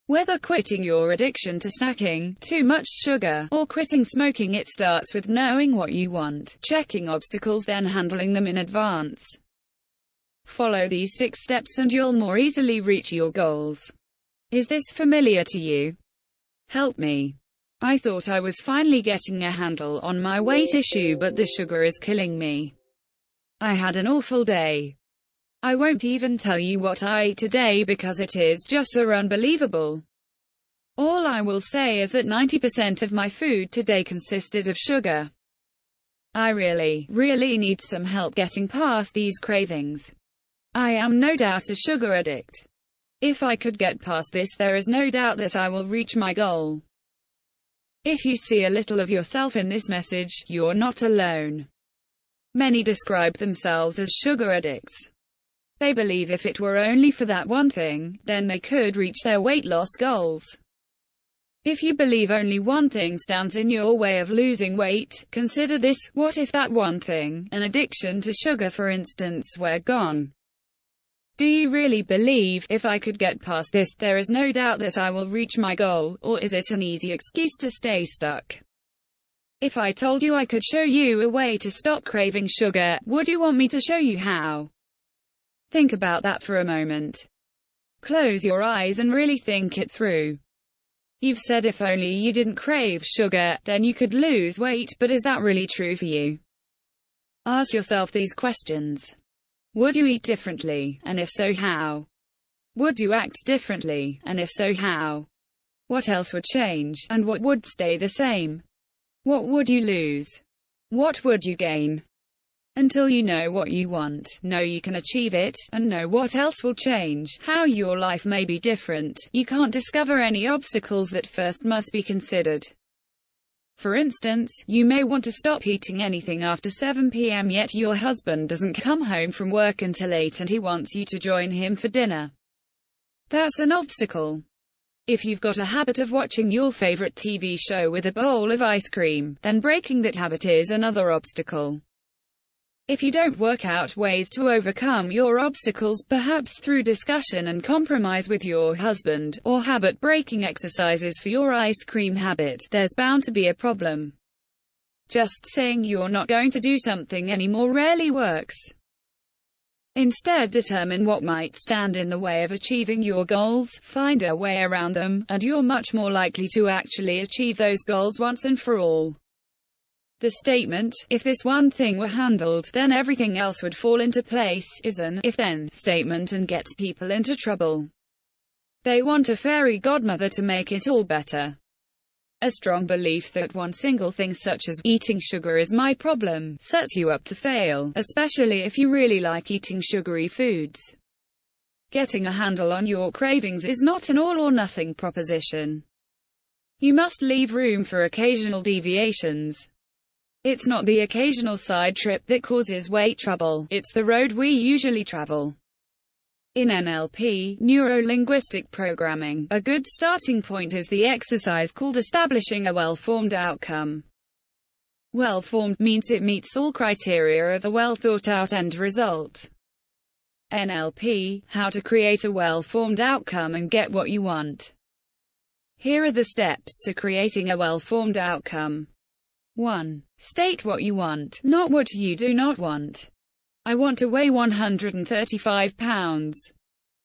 Whether quitting your addiction to snacking, too much sugar, or quitting smoking, it starts with knowing what you want, checking obstacles, then handling them in advance. Follow these 6 steps and you'll more easily reach your goals. Is this familiar to you? Help me. I thought I was finally getting a handle on my weight issue, but the sugar is killing me. I had an awful day. I won't even tell you what I ate today because it is just so unbelievable. All I will say is that 90% of my food today consisted of sugar. I really need some help getting past these cravings. I am no doubt a sugar addict. If I could get past this, there is no doubt that I will reach my goal. If you see a little of yourself in this message, you're not alone. Many describe themselves as sugar addicts. They believe if it were only for that one thing, then they could reach their weight loss goals. If you believe only one thing stands in your way of losing weight, consider this: what if that one thing, an addiction to sugar for instance, were gone? Do you really believe, if I could get past this, there is no doubt that I will reach my goal, or is it an easy excuse to stay stuck? If I told you I could show you a way to stop craving sugar, would you want me to show you how? Think about that for a moment. Close your eyes and really think it through. You've said if only you didn't crave sugar, then you could lose weight, but is that really true for you? Ask yourself these questions. Would you eat differently, and if so, how? Would you act differently, and if so, how? What else would change, and what would stay the same? What would you lose? What would you gain? Until you know what you want, know you can achieve it, and know what else will change, how your life may be different, you can't discover any obstacles that first must be considered. For instance, you may want to stop eating anything after 7 p.m. yet your husband doesn't come home from work until 8 and he wants you to join him for dinner. That's an obstacle. If you've got a habit of watching your favorite TV show with a bowl of ice cream, then breaking that habit is another obstacle. If you don't work out ways to overcome your obstacles, perhaps through discussion and compromise with your husband, or habit-breaking exercises for your ice cream habit, there's bound to be a problem. Just saying you're not going to do something anymore rarely works. Instead, determine what might stand in the way of achieving your goals, find a way around them, and you're much more likely to actually achieve those goals once and for all. The statement, "if this one thing were handled, then everything else would fall into place," is an if-then statement and gets people into trouble. They want a fairy godmother to make it all better. A strong belief that one single thing such as eating sugar is my problem sets you up to fail, especially if you really like eating sugary foods. Getting a handle on your cravings is not an all-or-nothing proposition. You must leave room for occasional deviations. It's not the occasional side trip that causes weight trouble, it's the road we usually travel. In NLP, neuro-linguistic programming, a good starting point is the exercise called establishing a well-formed outcome. Well-formed means it meets all criteria of a well-thought-out end result. NLP, how to create a well-formed outcome and get what you want. Here are the steps to creating a well-formed outcome. 1. State what you want, not what you do not want. I want to weigh 135 pounds.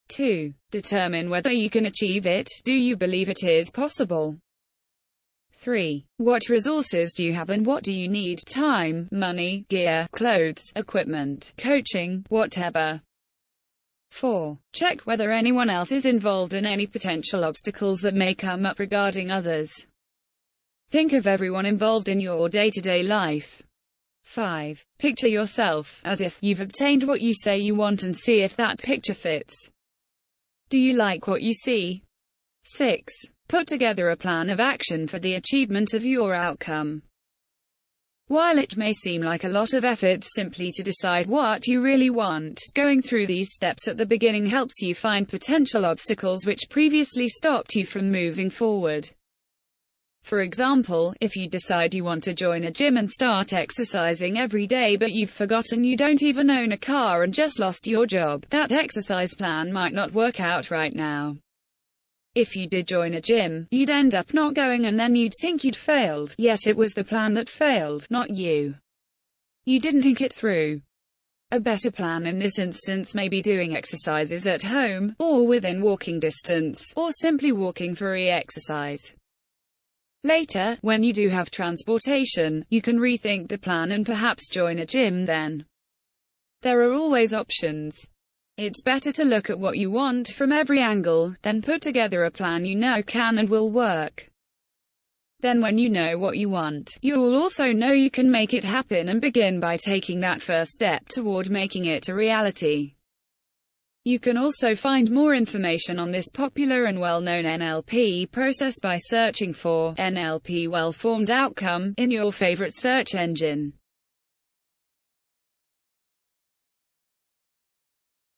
2. Determine whether you can achieve it. Do you believe it is possible? 3. What resources do you have and what do you need? Time, money, gear, clothes, equipment, coaching, whatever. 4. Check whether anyone else is involved in any potential obstacles that may come up regarding others. Think of everyone involved in your day-to-day life. 5. Picture yourself as if you've obtained what you say you want and see if that picture fits. Do you like what you see? 6. Put together a plan of action for the achievement of your outcome. While it may seem like a lot of effort simply to decide what you really want, going through these steps at the beginning helps you find potential obstacles which previously stopped you from moving forward. For example, if you decide you want to join a gym and start exercising every day but you've forgotten you don't even own a car and just lost your job, that exercise plan might not work out right now. If you did join a gym, you'd end up not going and then you'd think you'd failed, yet it was the plan that failed, not you. You didn't think it through. A better plan in this instance may be doing exercises at home, or within walking distance, or simply walking for exercise. Later, when you do have transportation, you can rethink the plan and perhaps join a gym then. There are always options. It's better to look at what you want from every angle, then put together a plan you know can and will work. Then when you know what you want, you will also know you can make it happen and begin by taking that first step toward making it a reality. You can also find more information on this popular and well-known NLP process by searching for NLP Well-Formed Outcome in your favorite search engine.